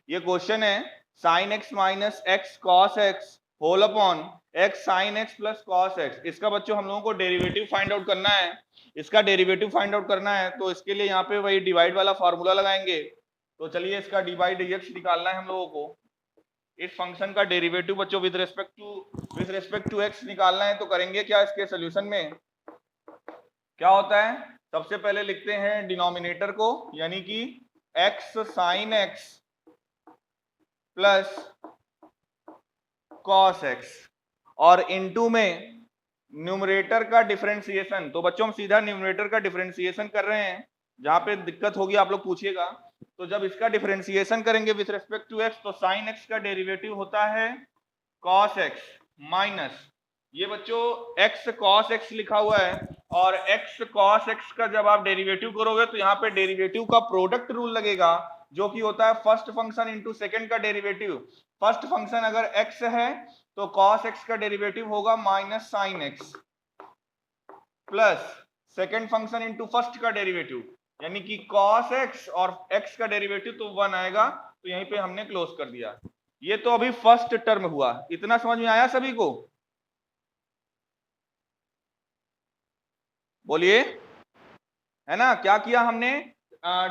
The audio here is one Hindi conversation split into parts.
ये क्वेश्चन है sine x minus x cos x whole upon x sine x plus cos x. इसका बच्चों हम लोगों को डेरिवेटिव फाइंड आउट करना है। इसका डेरिवेटिव फाइंड आउट करना है तो इसके लिए यहाँ पे वही डिवाइड वाला फॉर्मूला लगाएंगे। तो चलिए इसका डी बाई डी एक्स निकालना है हम लोगों को। इस फंक्शन का डेरिवेटिव बच्चों विद रिस्पेक्ट टू एक्स निकालना है। तो करेंगे क्या, इसके सोल्यूशन में क्या होता है, सबसे पहले लिखते हैं डिनोमिनेटर को, यानी कि x sine x plus cos x और इनटू में न्यूमरेटर का डिफरेंशिएशन। तो बच्चों हम सीधा न्यूमरेटर का डिफरेंशिएशन कर रहे हैं, जहां पे दिक्कत होगी आप लोग पूछिएगा। तो जब इसका डिफरेंशिएशन करेंगे विथ रिस्पेक्ट टू एक्स तो साइन एक्स का डेरिवेटिव होता है कॉस एक्स माइनस ये बच्चों एक्स कॉस एक्स लिखा हुआ है, और एक्स कॉस एक्स का जब आप डेरिवेटिव करोगे तो यहाँ पे डेरिवेटिव का प्रोडक्ट रूल लगेगा, जो कि होता है फर्स्ट फंक्शन इंटू सेकेंड का डेरिवेटिव। फर्स्ट फंक्शन अगर एक्स है तो कॉस एक्स का डेरिवेटिव होगा minus sign x plus second function into first का डेरिवेटिव, यानी कि कॉस एक्स और एक्स का डेरिवेटिव तो 1 आएगा। तो यहीं पे हमने क्लोज कर दिया। ये तो अभी फर्स्ट टर्म हुआ, इतना समझ में आया सभी को? बोलिए, है ना? क्या किया हमने,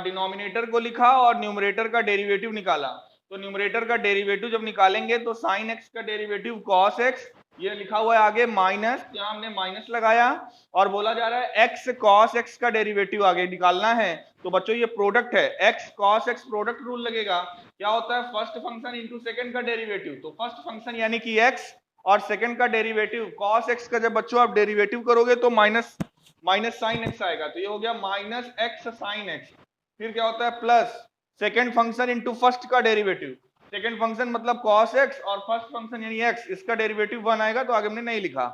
डिनोमिनेटर को लिखा और न्यूमरेटर का डेरिवेटिव निकाला। तो न्यूमरेटर का डेरिवेटिव जब निकालेंगे तो साइन एक्स का डेरिवेटिव कॉस एक्स, ये लिखा हुआ है आगे माइनस, यहाँ हमने माइनस लगाया और बोला जा रहा है एक्स कॉस एक्स का डेरिवेटिव आगे निकालना है। तो बच्चों ये प्रोडक्ट है, x cos x product rule लगेगा। क्या होता है, फर्स्ट फंक्शन इंटू सेकेंड का डेरिवेटिव। तो फर्स्ट फंक्शन यानी कि एक्स और सेकेंड का डेरिवेटिव कॉस एक्स का जब बच्चों आप डेरिवेटिव करोगे तो माइनस साइन एक्स आएगा। तो ये हो गया माइनस एक्स साइन एक्स। फिर क्या होता है, plus second function into first का डेरिवेटिव। सेकेंड फंक्शन मतलब कॉस एक्स और फर्स्ट फंक्शन यानी एक्स, इसका डेरिवेटिव 1 आएगा। तो आगे हमने नहीं लिखा।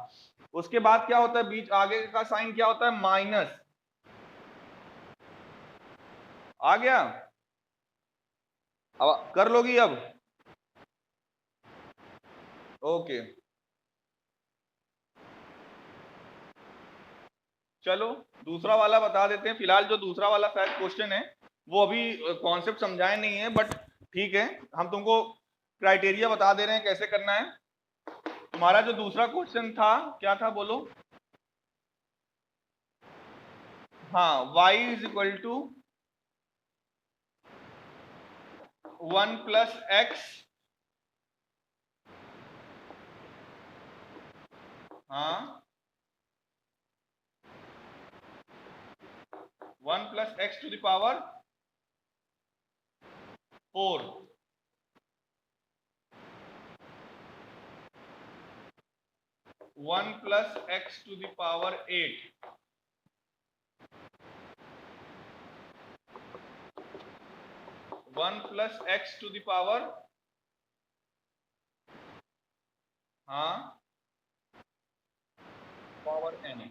उसके बाद क्या होता है, बीच आगे का साइन क्या होता है, माइनस। आ गया? अब कर लोगी अब? ओके चलो दूसरा वाला बता देते हैं। फिलहाल जो दूसरा वाला शायद क्वेश्चन है वो अभी कॉन्सेप्ट समझाए नहीं है, बट ठीक है, हम तुमको क्राइटेरिया बता दे रहे हैं कैसे करना है। तुम्हारा जो दूसरा क्वेश्चन था क्या था, बोलो? हाँ, y is equal to 1 plus x, हाँ 1 plus x to the power 4, 1 plus x to the power 8, 1 plus x to the power, हाँ पावर n।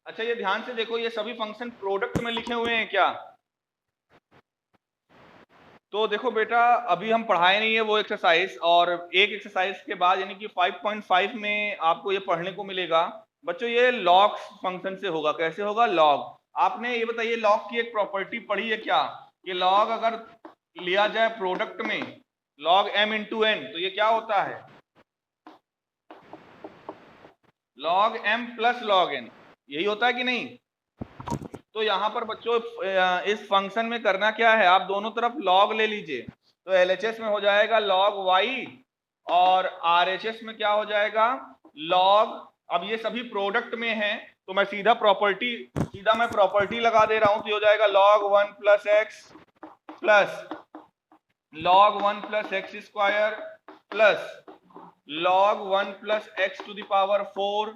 अच्छा ये ध्यान से देखो, ये सभी फंक्शन प्रोडक्ट में लिखे हुए हैं क्या? तो देखो बेटा, अभी हम पढ़ाए नहीं है वो एक्सरसाइज, और एक एक्सरसाइज के बाद यानी कि 5.5 में आपको ये पढ़ने को मिलेगा। बच्चों ये लॉग फंक्शन से होगा। कैसे होगा, लॉग। आपने ये बताइए लॉग की एक प्रॉपर्टी पढ़ी है क्या, कि लॉग अगर लिया जाए प्रोडक्ट में, लॉग m इंटू एन, तो ये क्या होता है, log m plus log n, यही होता है कि नहीं? तो यहाँ पर बच्चों इस फंक्शन में करना क्या है, आप दोनों तरफ लॉग ले लीजिए। तो LHS में हो जाएगा लॉग y और RHS में क्या हो जाएगा, लॉग। अब ये सभी प्रोडक्ट में है तो मैं सीधा प्रॉपर्टी लगा दे रहा हूं। तो ये हो जाएगा log 1 plus x plus log 1 plus x square plus log 1 plus x to the power 4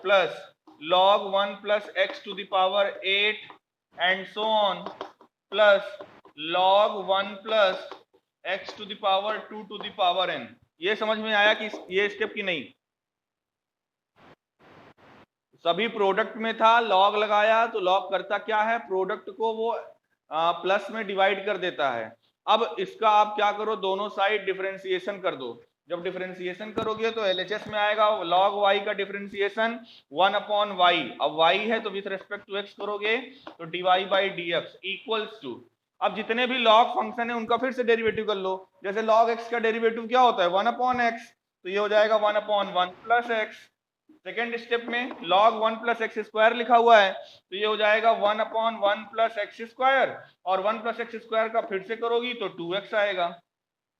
plus log 1 plus x to the power 8 and so on plus log 1 plus x to the power 2 to the power n। ये समझ में आया कि ये स्टेप की नहीं? सभी प्रोडक्ट में था, लॉग लगाया तो लॉग करता क्या है, प्रोडक्ट को वो प्लस में डिवाइड कर देता है। अब इसका आप क्या करो, दोनों साइड डिफरेंशिएशन कर दो। जब डिफरेंशिएशन करोगे तो LHS में आएगा log y का डिफरेंशिएशन 1 अपॉन y। अब y है तो विथ रेस्पेक्ट टू x करोगे तो dy by dx equals to, अब जितने भी log फंक्शन है उनका फिर से डेरिवेटिव कर लो। जैसे log x का डेरिवेटिव क्या होता है 1/x, तो ये हो जाएगा 1/1 प्लस x। सेकेंड स्टेप में log 1 प्लस एक्स स्क्वायर लिखा हुआ है, तो ये हो जाएगा 1/1 प्लस एक्स स्क्वायर, और 1 प्लस एक्स स्क्वायर का फिर से करोगी तो 2x आएगा।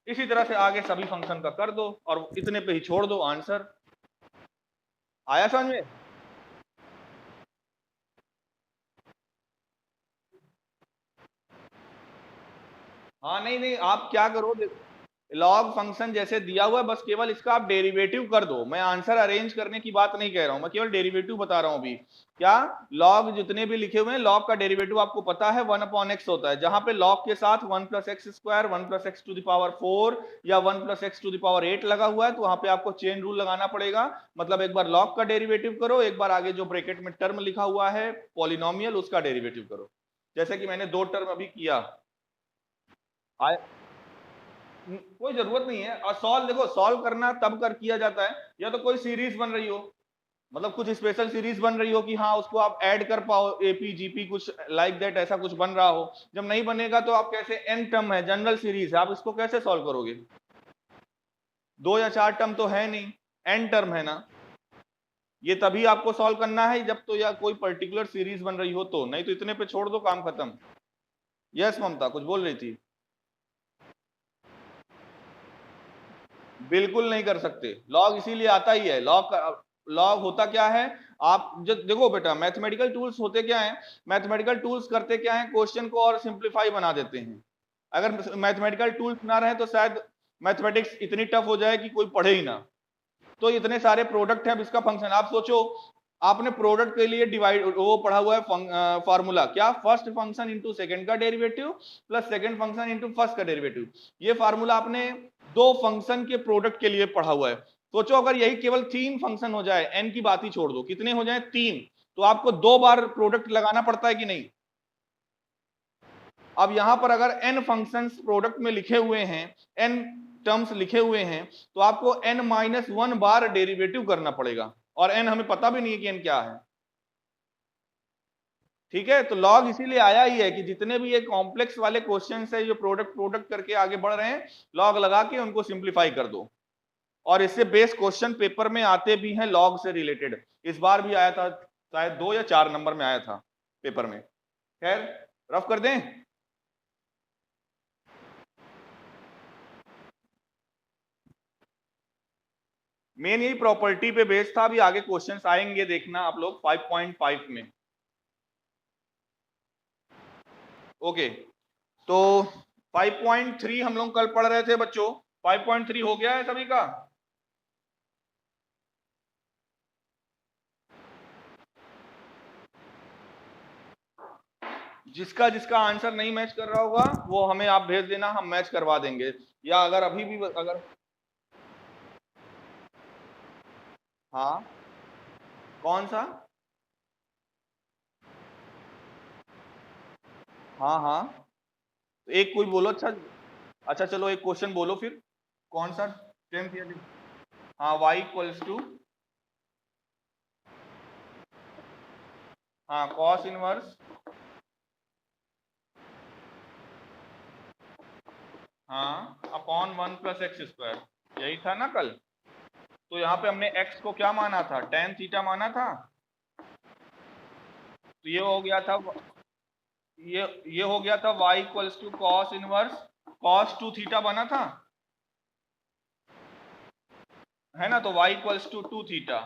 इसी तरह से आगे सभी फंक्शन का कर दो और इतने पे ही छोड़ दो, आंसर आया समझ में। हाँ नहीं नहीं, आप क्या करो, लॉग फंक्शन जैसे दिया हुआ है, बस केवल इसका आप डेरिवेटिव कर दो। मैं आंसर अरेंज करने की बात नहीं कह रहा हूं, मैं केवल डेरिवेटिव बता रहा हूं अभी। क्या लॉग जितने भी लिखे हुए हैं, लॉग का डेरिवेटिव आपको पता है 1/x होता है, जहां पे लॉग के साथ 1 plus x square, 1 plus x to the power 4 या 1 plus x to the power 8 लगा हुआ है, तो वहां पे आपको चेन रूल लगाना पड़ेगा। मतलब एक बार लॉग का डेरिवेटिव करो, एक बार आगे जो ब्रैकेट में टर्म लिखा हुआ है पॉलिनोमियल, उसका डेरिवेटिव करो, जैसे कि मैंने 2 टर्म अभी किया। कोई जरूरत नहीं है। और सॉल्व देखो, सॉल्व करना तब कर किया जाता है या तो कोई सीरीज बन रही हो, मतलब कुछ स्पेशल सीरीज बन रही हो कि हाँ उसको आप ऐड कर पाओ, एपी जीपी कुछ लाइक दैट, ऐसा कुछ बन रहा हो। जब नहीं बनेगा तो आप कैसे, एन टर्म है, जनरल सीरीज है, आप इसको कैसे सॉल्व करोगे? 2 या 4 टर्म तो है नहीं, एन टर्म है ना। ये तभी आपको सॉल्व करना है जब तो या कोई पर्टिकुलर सीरीज बन रही हो, तो नहीं तो इतने पे छोड़ दो, काम खत्म। यस ममता कुछ बोल रही थी? बिल्कुल नहीं कर सकते, लॉग इसीलिए आता ही है। लॉग होता क्या है, आप जो देखो बेटा, मैथमेटिकल टूल्स होते क्या है, मैथमेटिकल टूल्स करते क्या है, क्वेश्चन को और सिंप्लीफाई बना देते हैं। अगर मैथमेटिकल टूल्स ना रहे तो शायद मैथमेटिक्स इतनी टफ हो जाए कि कोई पढ़े ही ना। तो इतने सारे प्रोडक्ट है, अब इसका फंक्शन आप सोचो, आपने प्रोडक्ट के लिए डिवाइड वो पढ़ा हुआ है फॉर्मूला, क्या, फर्स्ट फंक्शन इंटू सेकंड का derivative plus second function into first का डेरिवेटिव। ये फार्मूला आपने 2 फंक्शन के प्रोडक्ट के लिए पढ़ा हुआ है। सोचो अगर यही केवल 3 फंक्शन हो जाए, एन की बात ही छोड़ दो, कितने हो जाए 3, तो आपको 2 बार प्रोडक्ट लगाना पड़ता है कि नहीं। अब यहां पर अगर n फंक्शंस प्रोडक्ट में लिखे हुए हैं, n टर्म्स लिखे हुए हैं, तो आपको n-1 बार डेरिवेटिव करना पड़ेगा, और n हमें पता भी नहीं है कि n क्या है। ठीक है, तो लॉग इसीलिए आया ही है कि जितने भी ये कॉम्प्लेक्स वाले क्वेश्चंस है जो प्रोडक्ट प्रोडक्ट करके आगे बढ़ रहे हैं, लॉग लगा के उनको सिंप्लीफाई कर दो। और इससे बेस क्वेश्चन पेपर में आते भी हैं लॉग से रिलेटेड, इस बार भी आया था, शायद 2 या 4 नंबर में आया था पेपर में। खैर रफ कर दें। मेन यही प्रॉपर्टी पे बेस था, अभी आगे क्वेश्चंस आएंगे, देखना आप लोग 5.5 में। ओके, तो 5.3 हम लोग कल पढ़ रहे थे बच्चों, 5.3 हो गया है सभी का? जिसका जिसका आंसर नहीं मैच कर रहा होगा वो हमें आप भेज देना, हम मैच करवा देंगे। या अगर अभी भी अगर, हाँ कौन सा? हाँ हाँ, तो एक कोई बोलो। अच्छा अच्छा चलो एक क्वेश्चन बोलो फिर, कौन सा? 10th या? हाँ, y इक्वल्स टू, हाँ कॉस इनवर्स, हाँ अपॉन 1 प्लस एक्स स्क्वायर, यही था ना कल। तो यहाँ पे हमने x को क्या माना था, tan थीटा माना था, तो ये हो गया था, ये हो गया था y equals to cos inverse cos 2 theta बना था, है ना। तो y इक्वल्स टू 2 थीटा,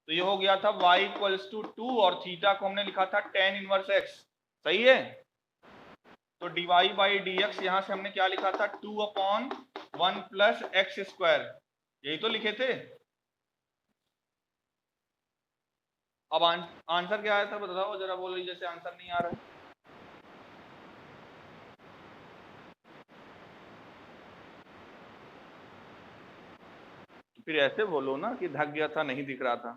तो ये हो गया था y इक्वल्स टू 2, और थीटा को हमने लिखा था tan इनवर्स x, सही है। तो dy बाई डी एक्स, यहां से हमने क्या लिखा था, 2/1 प्लस एक्स स्क्वायर, यही तो लिखे थे। अब आंसर क्या आया था बताओ जरा, बोल रही जैसे आंसर नहीं आ रहा है। तो फिर ऐसे बोलो ना कि धक गया था, नहीं दिख रहा था।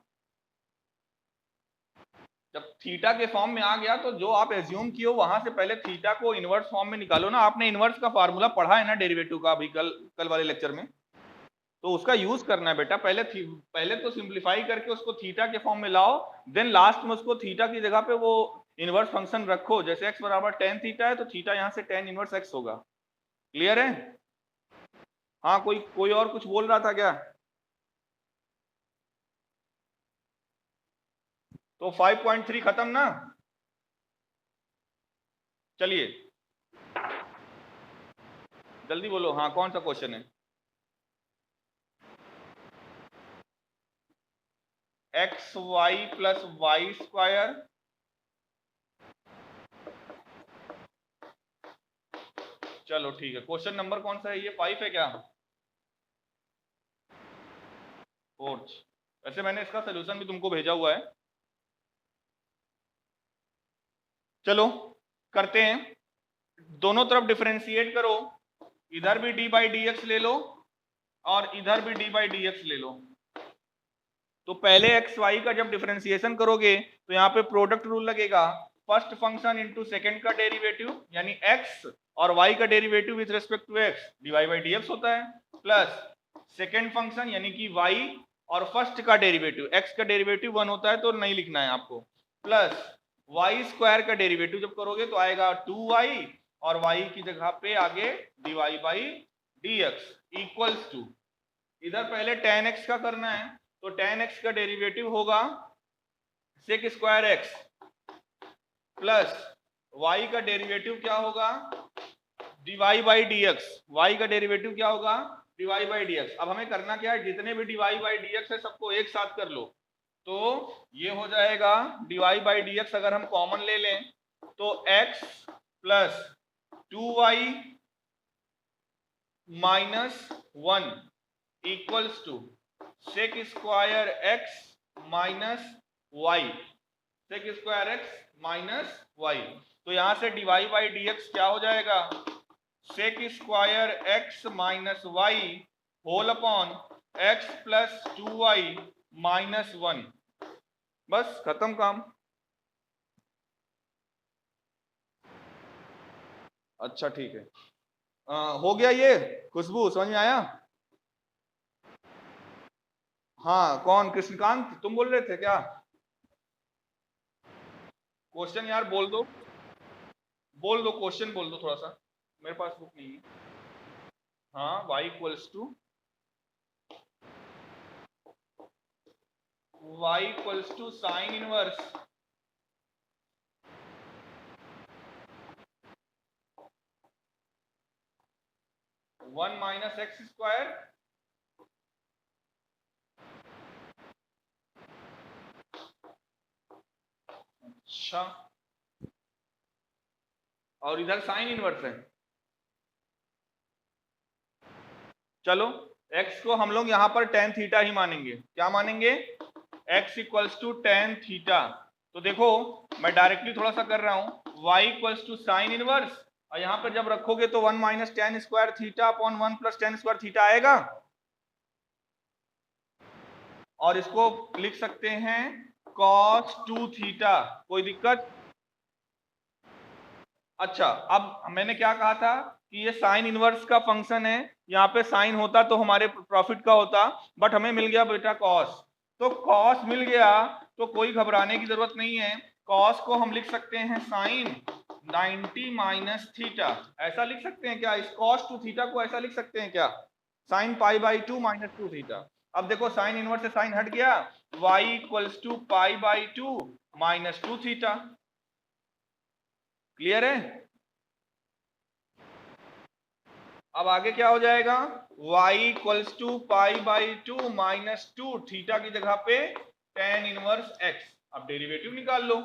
जब थीटा के फॉर्म में आ गया तो जो आप एज्यूम किए हो वहां से पहले थीटा को इनवर्स फॉर्म में निकालो ना। आपने इनवर्स का फार्मूला पढ़ा है ना डेरिवेटिव का, अभी कल वाले लेक्चर में, तो उसका यूज करना है बेटा। पहले तो सिंप्लीफाई करके उसको थीटा के फॉर्म में लाओ, देन लास्ट में उसको थीटा की जगह पे वो इनवर्स फंक्शन रखो, जैसे x बराबर tan थीटा है तो थीटा यहाँ से tan इनवर्स x होगा। क्लियर है? हाँ, कोई और कुछ बोल रहा था क्या? तो 5.3 खत्म ना? चलिए जल्दी बोलो, हाँ कौन सा क्वेश्चन है? X y plus y square, चलो ठीक है। क्वेश्चन नंबर कौन सा है ये? 5 है क्या? 4। वैसे मैंने इसका सोल्यूशन भी तुमको भेजा हुआ है। चलो करते हैं, दोनों तरफ डिफरेंशिएट करो, इधर भी डी बाई डी एक्स ले लो और इधर भी डी बाई डी एक्स ले लो। तो पहले एक्स वाई का जब डिफरेंशिएशन करोगे तो यहाँ पे प्रोडक्ट रूल लगेगा, फर्स्ट फंक्शन इंटू सेकेंड का डेरिवेटिव यानी एक्स और वाई का derivative with respect to x dy by d x होता है, प्लस सेकेंड फंक्शन यानी कि वाई और फर्स्ट का डेरिवेटिव, एक्स का डेरिवेटिव 1 होता है तो नहीं लिखना है आपको, प्लस वाई स्क्वायर का डेरिवेटिव जब करोगे तो आएगा 2y और y की जगह पे आगे dy by d x equals to, इधर पहले tan x का करना है तो tan x का डेरिवेटिव होगा sec square x plus y का डेरिवेटिव क्या होगा dy by d x, y का डेरिवेटिव क्या होगा dy बाई डी एक्स। अब हमें करना क्या है, जितने भी dy बाई डी एक्स है सबको एक साथ कर लो, तो ये हो जाएगा dy बाई डी एक्स, अगर हम कॉमन ले लें तो x plus 2y minus 1 equals to sec square x minus y, sec square x minus y. तो यहां से dy बाई डी एक्स क्या हो जाएगा, sec square x minus y whole upon x plus 2y minus 1। बस खत्म काम। अच्छा ठीक है, हो गया ये? खुशबू समझ में आया? हाँ कौन? कृष्णकांत तुम बोल रहे थे क्या? क्वेश्चन यार बोल दो क्वेश्चन बोल दो थोड़ा सा, मेरे पास बुक नहीं है। हाँ y equals to sine inverse one minus x square अच्छा, और इधर साइन इनवर्स है। चलो x को हम लोग यहाँ पर tan थीटा ही मानेंगे। क्या मानेंगे? x equals to tan theta. तो देखो मैं डायरेक्टली थोड़ा सा कर रहा हूँ, y equals to sine inverse, और यहाँ पर जब रखोगे तो 1 minus tan square theta upon 1 plus tan square theta आएगा, और इसको लिख सकते हैं cos 2 थीटा। कोई दिक्कत? अच्छा, अब मैंने क्या कहा था कि ये साइन इनवर्स का फंक्शन है, यहाँ पे साइन होता तो हमारे प्रॉफिट का होता, बट हमें मिल गया बेटा कॉस। तो कॉस मिल गया तो कोई घबराने की जरूरत नहीं है, कॉस को हम लिख सकते हैं साइन 90 माइनस थीटा। ऐसा लिख सकते हैं क्या? इस कॉस 2 थीटा को ऐसा लिख सकते हैं क्या? Sine pi by 2 minus 2 theta. अब देखो साइन इनवर्स से साइन हट गया, y equals to pi by 2 minus 2 theta. Clear है? अब आगे क्या हो जाएगा, y equals to pi by 2 minus 2 theta की जगह पे tan इनवर्स x। अब डेरिवेटिव निकाल लो,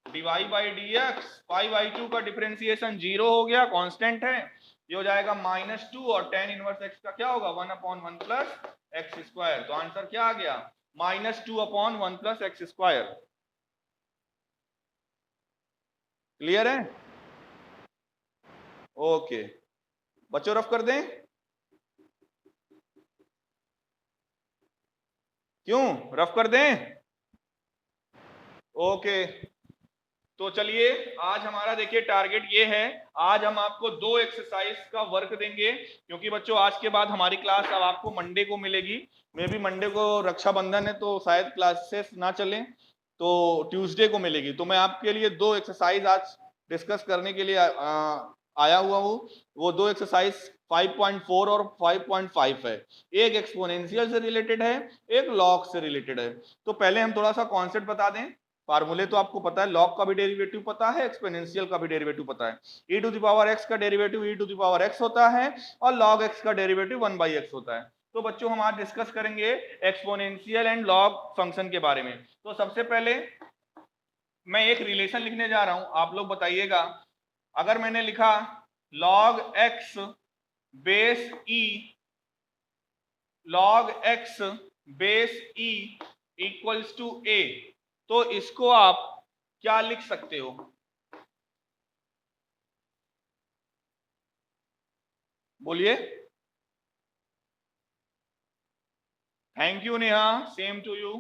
dy by d x, pi by 2 का डिफरेंशिएशन 0 हो गया, कांस्टेंट है, ये हो जाएगा माइनस 2 और tan इनवर्स x का क्या होगा 1 अपॉन 1 प्लस एक्स स्क्वायर। तो आंसर क्या आ गया, minus 2 upon 1 plus x square. Clear है? ओके बच्चों रफ कर दें? क्यों रफ कर दें? ओके तो चलिए आज हमारा देखिए टारगेट ये है, आज हम आपको 2 एक्सरसाइज का वर्क देंगे, क्योंकि बच्चों आज के बाद हमारी क्लास अब आपको मंडे को मिलेगी। मे भी मंडे को रक्षाबंधन है तो शायद क्लासेस ना चलें, तो ट्यूसडे को मिलेगी। तो मैं आपके लिए 2 एक्सरसाइज आज डिस्कस करने के लिए आया हुआ हूँ। वो 2 एक्सरसाइज 5.4 और 5.5 है। एक एक्सपोनेंशियल से रिलेटेड है, एक लॉग से रिलेटेड है। तो पहले हम थोड़ा सा कॉन्सेप्ट बता दें। फार्मूले तो आपको पता है, लॉग का भी डेरिवेटिव पता है, एक्सपोनेंशियल का भी डेरिवेटिव पता है। e to the power x का derivative e to the power x होता है और log x का डेरिवेटिव 1/x होता है। तो बच्चों हम आज डिस्कस करेंगे एक्सपोनेंशियल एंड लॉग फंक्शन के बारे में। तो सबसे पहले मैं एक रिलेशन लिखने जा रहा हूं, आप लोग बताइएगा। अगर मैंने लिखा log x base e log x base e equals to a, तो इसको आप क्या लिख सकते हो? बोलिए। Thank you Neha, same to you.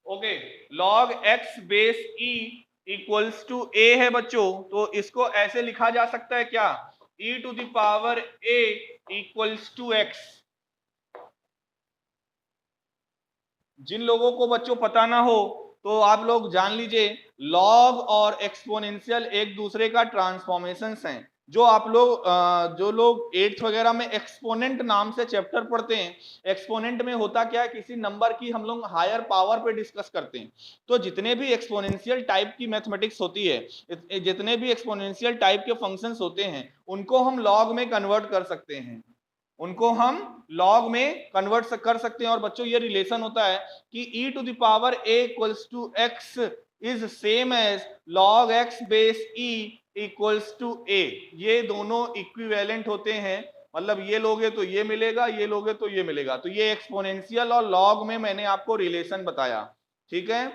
Okay, log x base e equals to a है बच्चों, तो इसको ऐसे लिखा जा सकता है क्या? e to the power a equals to x। जिन लोगों को बच्चों पता ना हो तो आप लोग जान लीजिए, लॉग और एक्सपोनेंशियल एक दूसरे का ट्रांसफॉर्मेशंस हैं। जो आप लोग जो लोग 8th वगैरह में एक्सपोनेंट नाम से चैप्टर पढ़ते हैं, एक्सपोनेंट में होता क्या है, किसी नंबर की हम लोग हायर पावर पे डिस्कस करते हैं। तो जितने भी एक्सपोनेंशियल टाइप की मैथमेटिक्स होती है, जितने भी एक्सपोनेंशियल टाइप के फंक्शंस होते हैं, उनको हम लॉग में कन्वर्ट कर सकते हैं, उनको हम लॉग में कन्वर्ट कर सकते हैं। और बच्चों ये रिलेशन होता है कि e to the power a equals to x is same as log x base e equals to a। ये दोनों इक्विवेलेंट होते हैं, मतलब ये लोगे तो ये मिलेगा, ये लोगे तो ये मिलेगा। तो ये एक्सपोनेंशियल और लॉग में मैंने आपको रिलेशन बताया, ठीक है।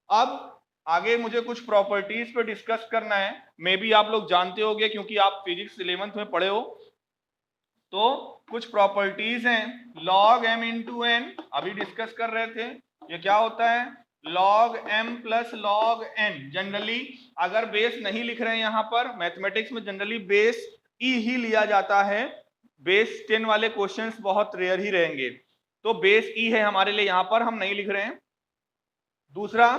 अब आगे मुझे कुछ प्रॉपर्टीज पे डिस्कस करना है। मे बी आप लोग जानते होंगे क्योंकि आप फिजिक्स 11th में पढ़े हो। तो कुछ प्रॉपर्टीज हैं, log m इंटू n अभी डिस्कस कर रहे थे। ये क्या होता है? log m plus log n। Generally अगर बेस नहीं लिख रहे हैं यहां पर, मैथमेटिक्स में जनरली बेस e ही लिया जाता है। बेस 10 वाले क्वेश्चंस बहुत रेयर ही रहेंगे, तो बेस e है हमारे लिए, यहां पर हम नहीं लिख रहे हैं। दूसरा,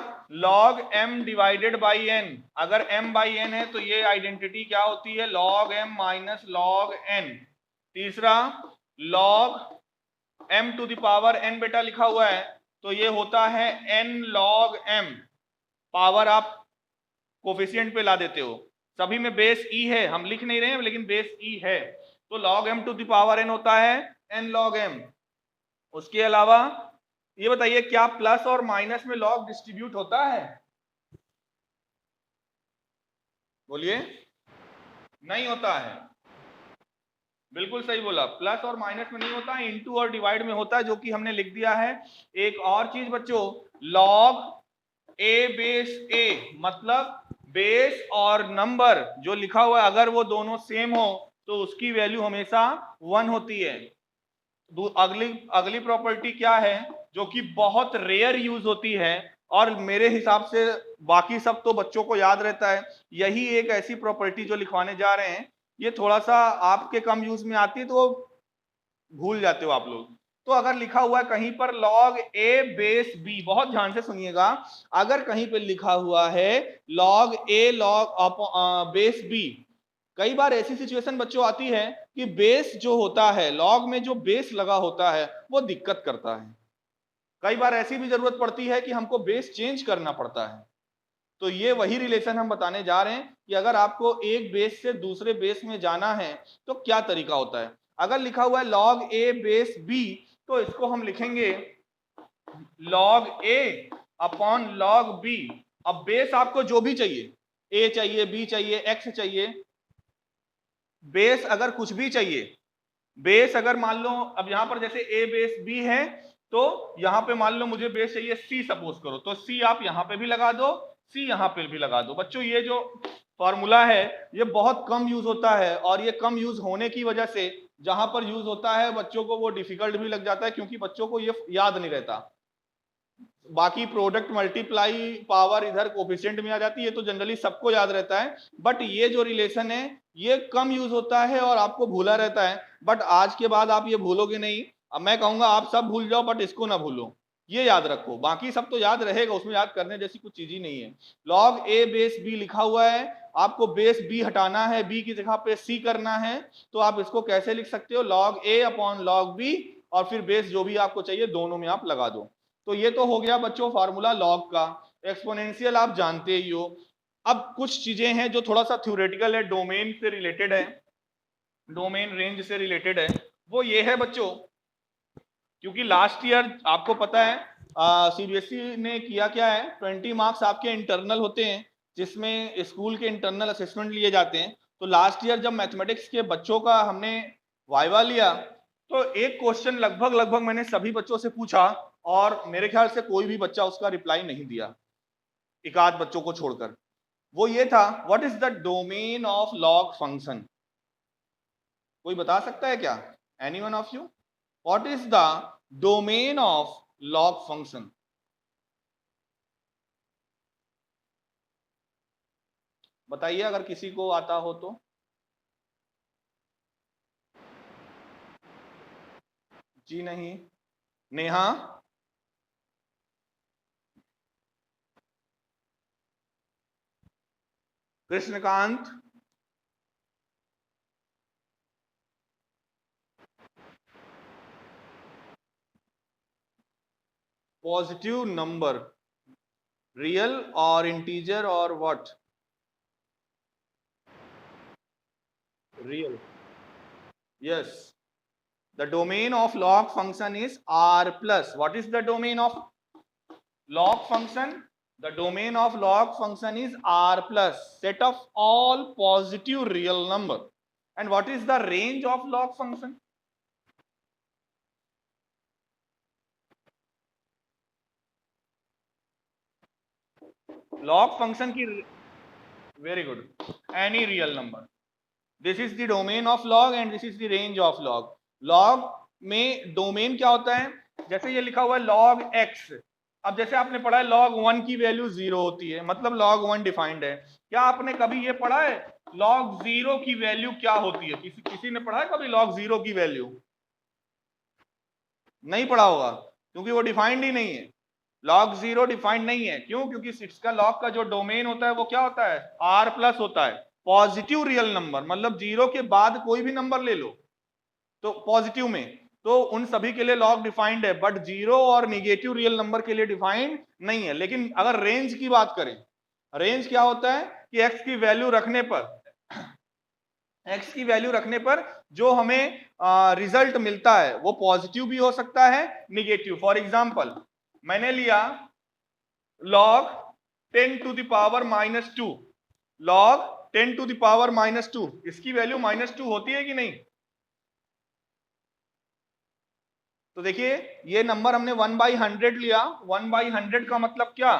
log m divided by n। अगर m बाई n है तो ये आइडेंटिटी क्या होती है? log m minus log n। तीसरा, log m to the power n बेटा लिखा हुआ है, तो ये होता है n log m। पावर आप कोफिशिएंट पे ला देते हो। सभी में बेस e है, हम लिख नहीं रहे हैं लेकिन बेस e है, तो log m to the power n होता है n log m। उसके अलावा ये बताइए, क्या प्लस और माइनस में log डिस्ट्रीब्यूट होता है? बोलिए। नहीं होता है, बिल्कुल सही बोला, प्लस और माइनस में नहीं होता है, इनटू और डिवाइड में होता है, जो कि हमने लिख दिया है। एक और चीज बच्चों, log a बेस a, मतलब बेस और नंबर जो लिखा हुआ है, अगर वो दोनों सेम हो तो उसकी वैल्यू हमेशा 1 होती है। अगली प्रॉपर्टी क्या है, जो कि बहुत रेयर यूज होती है और मेरे हिसाब से बाकी सब तो बच्चों को याद रहता है, यही एक ऐसी प्रॉपर्टी जो लिखवाने जा रहे हैं, ये थोड़ा सा आपके कम यूज में आती है तो भूल जाते हो आप लोग। तो अगर लिखा हुआ है कहीं पर log a बेस b, बहुत ध्यान से सुनिएगा, अगर कहीं पे लिखा हुआ है log a log base b, कई बार ऐसी सिचुएशन बच्चों आती है कि बेस जो होता है, लॉग में जो बेस लगा होता है वो दिक्कत करता है। कई बार ऐसी भी जरूरत पड़ती है कि हमको बेस चेंज करना पड़ता है। तो ये वही रिलेशन हम बताने जा रहे हैं कि अगर आपको एक बेस से दूसरे बेस में जाना है तो क्या तरीका होता है। अगर लिखा हुआ है log a बेस b, तो इसको हम लिखेंगे log a upon log b। अब बेस आपको जो भी चाहिए, a चाहिए, b चाहिए, x चाहिए, बेस अगर कुछ भी चाहिए, बेस अगर मान लो अब यहां पर जैसे a बेस b है, तो यहां पे मान लो मुझे बेस चाहिए c, सपोज करो, तो c आप यहां पे भी लगा दो, c यहां पे भी लगा दो। बच्चों ये जो फॉर्मूला है ये बहुत कम यूज होता है, और ये कम यूज होने की वजह से जहां पर यूज होता है बच्चों को वो डिफिकल्ट भी लग जाता है, क्योंकि बच्चों को ये याद नहीं रहता। बाकी प्रोडक्ट मल्टीप्लाई पावर इधर कोफिशिएंट में आ जाती है, तो जनरली सबको याद रहता है, बट ये जो रिलेशन है ये कम यूज होता है और आपको भूला रहता है। बट आज के बाद आप ये भूलोगे नहीं, अब मैं कहूंगा आप सब भूल जाओ बट इसको ना भूलो, ये याद रखो, बाकी सब तो याद रहेगा, उसमें याद करने जैसी कुछ चीज ही नहीं है। लॉग ए बेस बी लिखा हुआ है, आपको बेस बी हटाना है, बी की जगह पे सी करना है, तो आप इसको कैसे लिख सकते हो, लॉग ए अपॉन लॉग बी, और फिर बेस जो भी आपको चाहिए दोनों में आप लगा दो। तो ये तो हो गया बच्चों फार्मूला लॉग का। एक्सपोनेंशियल आप जानते ही हो। अब कुछ चीजें हैं जो थोड़ा सा थ्योरेटिकल है, डोमेन से रिलेटेड है, डोमेन रेंज से रिलेटेड है। वो ये है बच्चों, क्योंकि लास्ट ईयर आपको पता है सीबीएसई ने किया क्या है, 20 मार्क्स आपके इंटरनल होते हैं, जिसमें स्कूल के इंटरनल असेसमेंट लिए जाते हैं। तो लास्ट ईयर जब मैथमेटिक्स के बच्चों का हमने वाइवा लिया, तो एक क्वेश्चन लगभग लगभग मैंने सभी बच्चों से पूछा, और मेरे ख्याल से कोई भी बच्चा उसका रिप्लाई नहीं दिया, एक आध बच्चों को छोड़कर। वो ये था, what is the domain of log function? कोई बता सकता है क्या? Anyone of you? What is the domain of log function? बताइए अगर किसी को आता हो तो। जी नहीं। Neha? Krishnakant? Positive number, real और इंटीजर और what? Real. Yes, the domain of log function is r plus. What is the domain of log function? The domain of log function is r plus set of all positive real number. And what is the range of log function? Log function की, very good, any real number. This is the domain of log and this is the range of log. log में डोमेन क्या होता है, जैसे ये लिखा हुआ है log x। अब जैसे आपने पढ़ा है log 1 की वैल्यू 0 होती है, मतलब log 1 डिफाइंड है। क्या आपने कभी ये पढ़ा है log 0 की वैल्यू क्या होती है? किसी ने पढ़ा है कभी log 0 की वैल्यू? नहीं पढ़ा होगा, क्योंकि वो डिफाइंड ही नहीं है। log 0 डिफाइंड नहीं है, क्यों? क्योंकि इसका log का जो डोमेन होता है वो क्या होता है, r प्लस होता है, पॉजिटिव रियल नंबर, मतलब 0 के बाद कोई भी नंबर ले लो तो पॉजिटिव में, तो उन सभी के लिए लॉग डिफाइंड है, बट 0 और निगेटिव रियल नंबर के लिए डिफाइंड नहीं है। लेकिन अगर रेंज की बात करें, रेंज क्या होता है कि x की वैल्यू रखने पर, x की वैल्यू रखने पर जो हमें रिजल्ट मिलता है वो पॉजिटिव भी हो सकता है, निगेटिव। फॉर एग्जांपल मैंने लिया log 10 to the power minus 2, log 10 to the power minus 2, इसकी वैल्यू -2 होती है कि नहीं? तो देखिए ये नंबर हमने 1/100 लिया, 1/100 का मतलब क्या,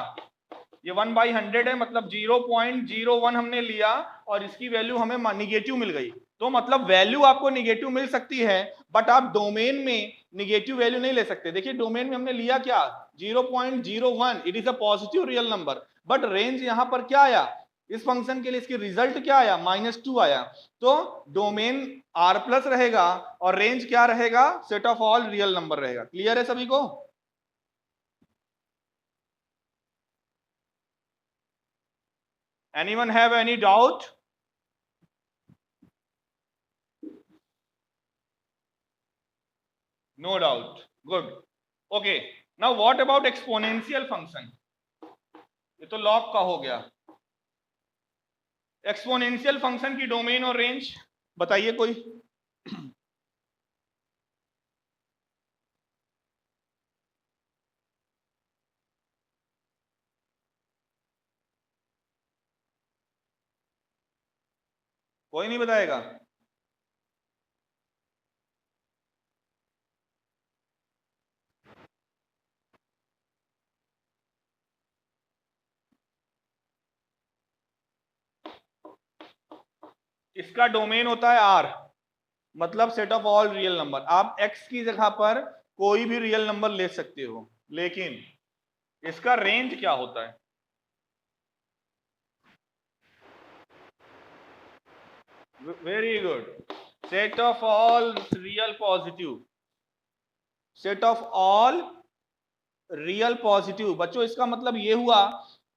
ये 1/100 है, मतलब 0.01 हमने लिया और इसकी वैल्यू हमें निगेटिव मिल गई। तो मतलब वैल्यू आपको निगेटिव मिल सकती है, बट आप डोमेन में निगेटिव वैल्यू नहीं ले सकते। देखिए डोमेन में हमने लिया क्या, 0.01, it is a positive real number, but range यहां पर क्या आया, इस फंक्शन के लिए इसकी रिजल्ट क्या आया, -2 आया। तो डोमेन r प्लस रहेगा और रेंज क्या रहेगा, set of all real number रहेगा। क्लियर है सभी को? Anyone have any doubt? No doubt. Good. Okay. Now what about exponential function? ये तो log का हो गया। एक्सपोनेंशियल फंक्शन की डोमेन और रेंज बताइए कोई। कोई नहीं बताएगा? इसका डोमेन होता है r, मतलब set of all real number. आप x की जगह पर कोई भी रियल नंबर ले सकते हो, लेकिन इसका रेंज क्या होता है? Very good, set of all real positive, set of all real positive. बच्चों इसका मतलब ये हुआ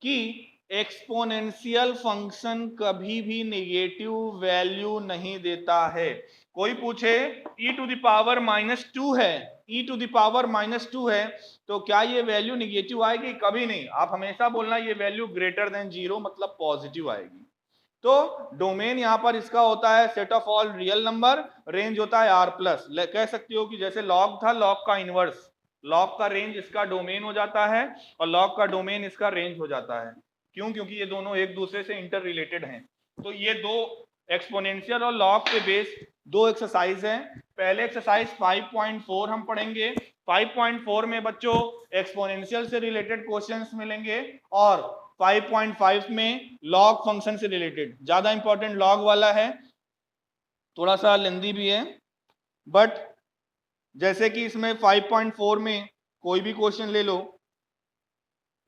कि एक्सपोनेंशियल फंक्शन कभी भी नेगेटिव वैल्यू नहीं देता है। कोई पूछे e टू द पावर -2 है, e टू द पावर -2 है, तो क्या ये वैल्यू नेगेटिव आएगी? कभी नहीं। आप हमेशा बोलना ये वैल्यू ग्रेटर देन 0 मतलब पॉजिटिव आएगी। तो डोमेन यहां पर इसका होता है set of all real number, range होता है r प्लस। कह सकते हो कि जैसे लॉग था, लॉग का इनवर्स, लॉग का रेंज इसका डोमेन हो जाता है और लॉग का डोमेन इसका रेंज हो जाता है। क्यों? क्योंकि ये दोनों एक दूसरे से इंटर रिलेटेड हैं। तो ये दो एक्सपोनेंशियल और लॉग के बेस दो एक्सरसाइज हैं। पहले एक्सरसाइज 5.4 हम पढ़ेंगे। 5.4 में बच्चों एक्सपोनेंशियल से रिलेटेड क्वेश्चंस मिलेंगे और 5.5 में लॉग फंक्शन से रिलेटेड। ज्यादा इंपॉर्टेंट लॉग वाला है, थोड़ा सा लेंदी भी है, बट जैसे कि इसमें 5.4 में कोई भी क्वेश्चन ले लो,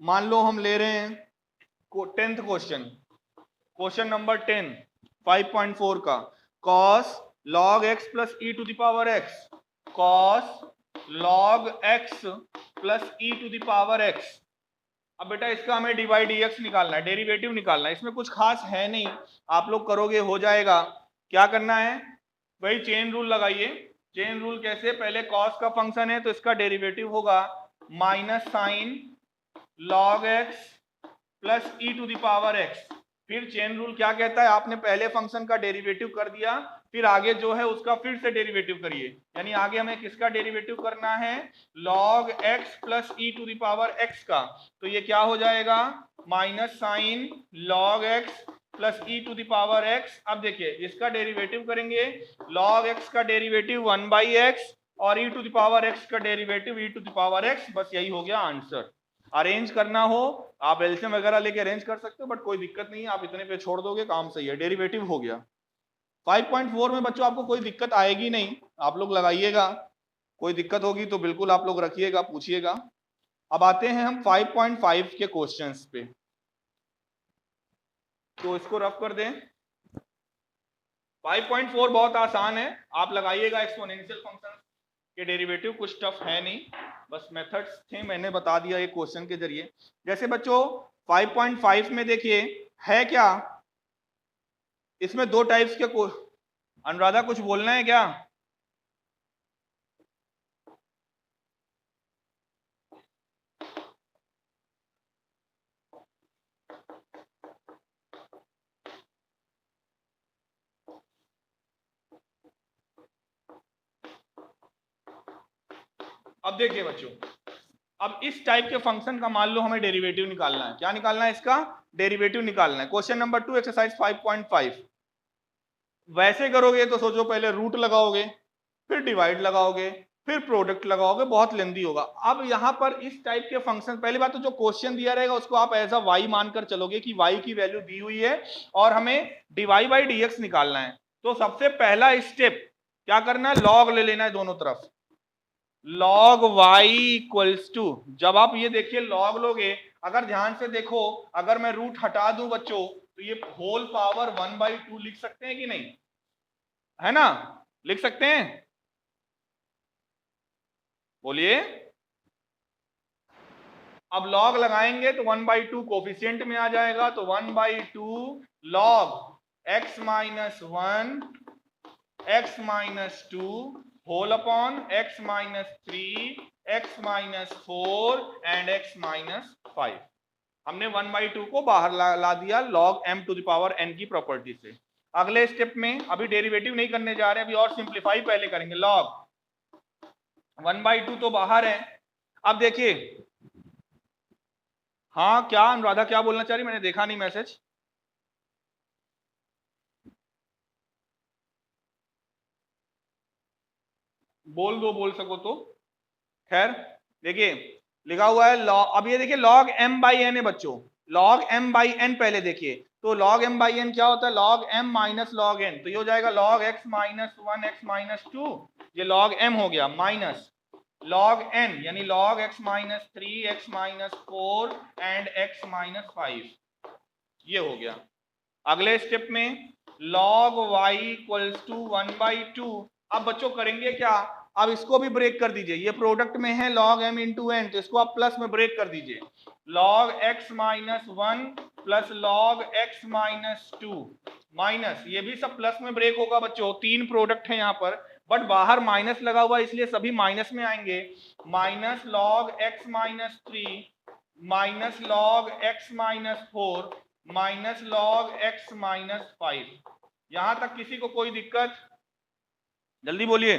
मान लो हम ले रहे हैं 10th क्वेश्चन, क्वेश्चन नंबर 10 5.4 का, cos log x plus e to the power x, cos log x plus e to the power x। अब बेटा इसका हमें dy dx निकालना है, डेरिवेटिव निकालना है। इसमें कुछ खास है नहीं, आप लोग करोगे हो जाएगा। क्या करना है? वही चेन रूल लगाइए। चेन रूल कैसे? पहले cos का फंक्शन है तो इसका डेरिवेटिव होगा minus sine log x plus e to the power x। फिर चेन रूल क्या कहता है? आपने पहले फंक्शन का डेरिवेटिव कर दिया, फिर आगे जो है उसका फिर से डेरिवेटिव करिए। यानी आगे हमें किसका डेरिवेटिव करना है? log x plus e to the power x का। तो ये क्या हो जाएगा? Minus sine log x plus e to the power x। अब देखिए इसका डेरिवेटिव करेंगे, log x का डेरिवेटिव 1/x और e to the power x का derivative e to the power x। बस यही हो गया आंसर। अरेंज करना हो आप एलसीएम वगैरह लेके अरेंज कर सकते हो, बट कोई दिक्कत नहीं है, आप इतने पे छोड़ दोगे काम सही है। डेरिवेटिव हो गया। 5.4 में बच्चों आपको कोई दिक्कत आएगी नहीं, आप लोग लगाइएगा। कोई दिक्कत होगी तो बिल्कुल आप लोग रखिएगा, पूछिएगा। अब आते हैं हम 5.5 के क्वेश्चंस पे, तो इसको रफ कर दें। 5.4 बहुत आसान है, आप लगाइएगा। एक्सपोनेंशियल फंक्शन के डेरिवेटिव कुछ टफ है नहीं, बस मेथड्स थे, मैंने बता दिया एक क्वेश्चन के जरिए। जैसे बच्चों 5.5 में देखिए है क्या, इसमें दो टाइप्स के अनुराधा कुछ बोलना है क्या? अब देखिए बच्चों, अब इस टाइप के फंक्शन का मान लो हमें डेरिवेटिव निकालना है। क्या निकालना है? इसका डेरिवेटिव निकालना है। Question number 2 exercise 5.5। वैसे करोगे तो सोचो पहले रूट लगाओगे, फिर डिवाइड लगाओगे, फिर प्रोडक्ट लगाओगे, बहुत लेंदी होगा। अब यहां पर इस टाइप के फंक्शन, पहली बात तो जो क्वेश्चन दिया रहेगा उसको आप एज अ वाई मानकर चलोगे कि वाई की वैल्यू दी हुई है और हमें dy बाई dx निकालना है। तो सबसे पहला स्टेप क्या करना है? लॉग ले लेना है दोनों तरफ। log y इक्वल्स टू, जब आप ये देखिए लॉग लोगे, अगर ध्यान से देखो, अगर मैं रूट हटा दूं बच्चों तो ये होल पावर 1/2 लिख सकते हैं कि नहीं? है ना? लिख सकते हैं? बोलिए। अब लॉग लगाएंगे तो 1/2 कोफिशिएंट में आ जाएगा, तो 1/2 log x minus 1 x minus 2 whole upon x minus 3 x minus 4 and x minus 5। हमने 1/2 को बाहर ला दिया log m to the power n की प्रॉपर्टी से। अगले स्टेप में अभी डेरिवेटिव नहीं करने जा रहे, अभी और सिंप्लीफाई पहले करेंगे। log 1/2 तो बाहर है। अब देखिए, हाँ क्या अनुराधा क्या बोलना चाह रही? मैंने देखा नहीं मैसेज। बोल दो, बोल सको तो। खैर देखिए लिखा हुआ है लॉग, अब ये देखिए log m बाई एन है बच्चों। log m बाई एन पहले देखिए, तो log m बाई एन क्या होता है? log m minus log n। तो ये हो जाएगा log x minus 1 x minus 2, ये log m हो गया, माइनस log n यानी log x minus 3 x minus 4 and x minus 5, ये हो गया। अगले स्टेप में log y इक्वल्स टू 1/2। अब बच्चों करेंगे क्या? अब इसको भी ब्रेक कर दीजिए, ये प्रोडक्ट में है log m इंटू एन, तो इसको आप प्लस में ब्रेक कर दीजिए, log x minus 1 plus log x minus 2 minus, ये भी सब प्लस में ब्रेक होगा बच्चों, तीन प्रोडक्ट है यहाँ पर, बट बाहर माइनस लगा हुआ इसलिए सभी माइनस में आएंगे, minus log x minus 3 minus log x minus 4 minus log x minus 5। यहां तक किसी को कोई दिक्कत? जल्दी बोलिए,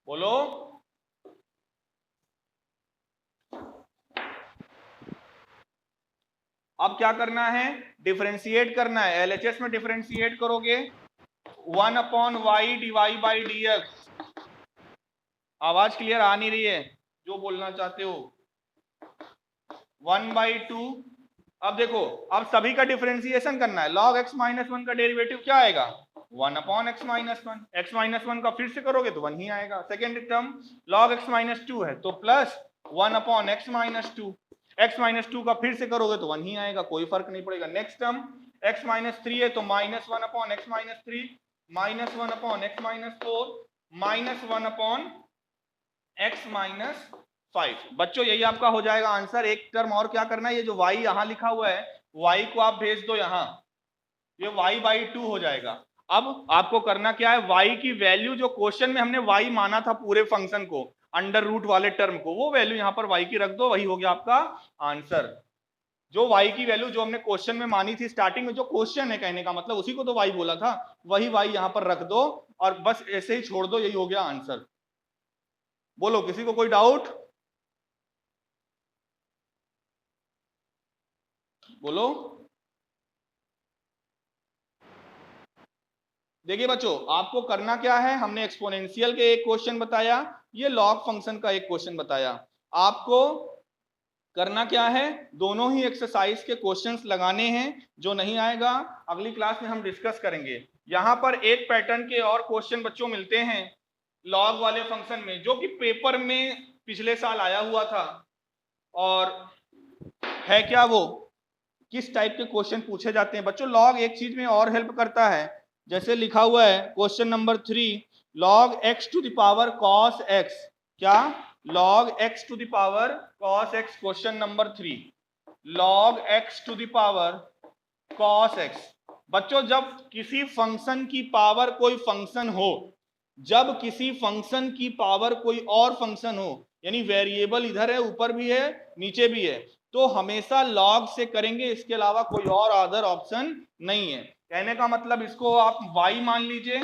बोलो। अब क्या करना है? डिफरेंशिएट करना है। एलएचएस में डिफरेंशिएट करोगे 1 upon y dy by d x. आवाज क्लियर आ नहीं रही है जो बोलना चाहते हो? 1/2। अब देखो, अब सभी का डिफरेंशिएशन करना है। log x माइनस 1 का डेरिवेटिव क्या आएगा? 1 upon x minus 1। x minus 1 का फिर से करोगे तो 1 ही आएगा। Second term log x minus 2 है तो plus 1 upon x minus 2। x minus 2 का फिर से करोगे तो 1 ही आएगा, कोई फर्क नहीं पड़ेगा। नेक्स्ट टर्म x माइनस 3 है तो minus 1 upon x minus 3 minus 1 upon x minus 4 minus 1 upon x minus 5। बच्चों यही आपका हो जाएगा आंसर। एक टर्म और क्या करना है, ये जो y यहां लिखा हुआ है y को आप भेज दो यहां, ये y/2 हो जाएगा। अब आपको करना क्या है, y की वैल्यू जो क्वेश्चन में हमने y माना था पूरे फंक्शन को, अंडर रूट वाले टर्म को, वो वैल्यू यहां पर y की रख दो, वही हो गया आपका आंसर। जो y की वैल्यू जो हमने क्वेश्चन में मानी थी स्टार्टिंग में, जो क्वेश्चन है कहने का मतलब उसी को तो y बोला था, वही y यहां पर रख दो और बस ऐसे ही छोड़ दो, यही हो गया आंसर। बोलो, किसी को कोई डाउट? बोलो। देखिए बच्चों, आपको करना क्या है, हमने एक्सपोनेंशियल के एक क्वेश्चन बताया, ये लॉग फंक्शन का एक क्वेश्चन बताया। आपको करना क्या है, दोनों ही एक्सरसाइज के क्वेश्चंस लगाने हैं। जो नहीं आएगा अगली क्लास में हम डिस्कस करेंगे। यहां पर एक पैटर्न के और क्वेश्चन बच्चों मिलते हैं लॉग वाले फंक्शन में, जो कि पेपर में पिछले साल आया हुआ था। और है क्या वो, किस टाइप के क्वेश्चन पूछे जाते हैं बच्चों? लॉग एक चीज में और हेल्प करता है, जैसे लिखा हुआ है question number 3, log x to the power cos x। क्या? log x to the power cos x, question number 3, log x to the power cos x। बच्चों जब किसी फंक्शन की पावर कोई फंक्शन हो, जब किसी फंक्शन की पावर कोई और फंक्शन हो, यानी वेरिएबल इधर है, ऊपर भी है, नीचे भी है, तो हमेशा log से करेंगे, इसके अलावा कोई और अदर ऑप्शन नहीं है। कहने का मतलब इसको आप y मान लीजिए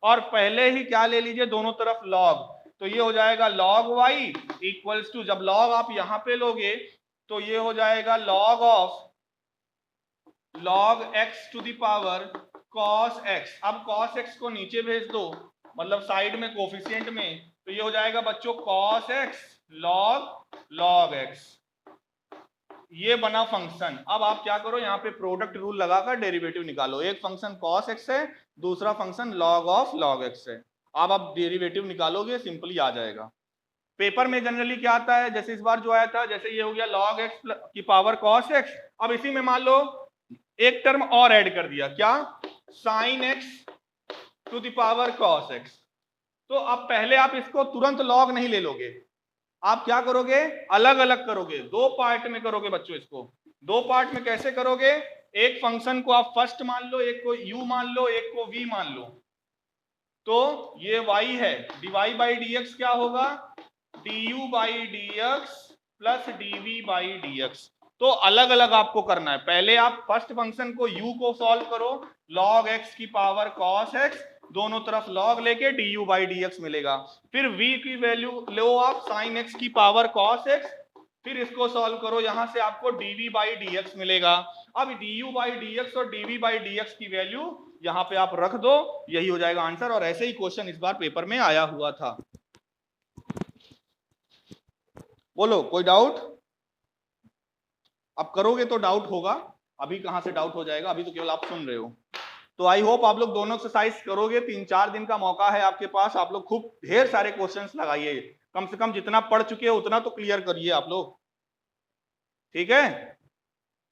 और पहले ही क्या ले लीजिए, दोनों तरफ log, तो ये हो जाएगा log y इक्वल्स टू, जब log आप यहां पे लोगे तो ये हो जाएगा log of log x to the power cos x। अब cos x को नीचे भेज दो, मतलब साइड में कोफिशिएंट में, तो ये हो जाएगा बच्चों cos x log x। ये बना फंक्शन। अब आप क्या करो, यहाँ पे प्रोडक्ट रूल लगाकर डेरिवेटिव निकालो। एक फंक्शन cos x है, दूसरा function log of log x है। अब आप डेरिवेटिव निकालोगे, सिंपली आ जाएगा। पेपर में जनरली क्या आता है, जैसे इस बार जो आया था, जैसे ये हो गया log x की पावर cos x। अब इसी में मान लो एक टर्म और ऐड कर दिया, क्या? sin x to the power cos x। तो अब पहले आप इसको तुरंत log नहीं ले लोगे, आप क्या करोगे, अलग अलग करोगे, दो पार्ट में करोगे बच्चों। इसको दो पार्ट में कैसे करोगे, एक फंक्शन को आप फर्स्ट मान लो, एक को u मान लो, एक को v मान लो। तो ये y है, dy बाई dx क्या होगा, du by dx plus dv by dx। तो अलग अलग आपको करना है। पहले आप फर्स्ट फंक्शन को u को सॉल्व करो, log x की पावर cos x, दोनों तरफ log लेके du बाई dx मिलेगा। फिर v की वैल्यू लो आप sin x की पावर cos x, फिर इसको सॉल्व करो, यहां से आपको dv बाई dx मिलेगा। अब du बाई dx और dv बाई dx की वैल्यू यहां पे आप रख दो, यही हो जाएगा आंसर। और ऐसे ही क्वेश्चन इस बार पेपर में आया हुआ था। बोलो, कोई डाउट? अब करोगे तो डाउट होगा, अभी कहां से डाउट हो जाएगा, अभी तो केवल आप सुन रहे हो। तो आई होप आप लोग दोनों एक्सरसाइज करोगे, 3-4 दिन का मौका है आपके पास, आप लोग खूब ढेर सारे क्वेश्चंस लगाइए, कम से कम जितना पढ़ चुके हो उतना तो क्लियर करिए आप लोग, ठीक है?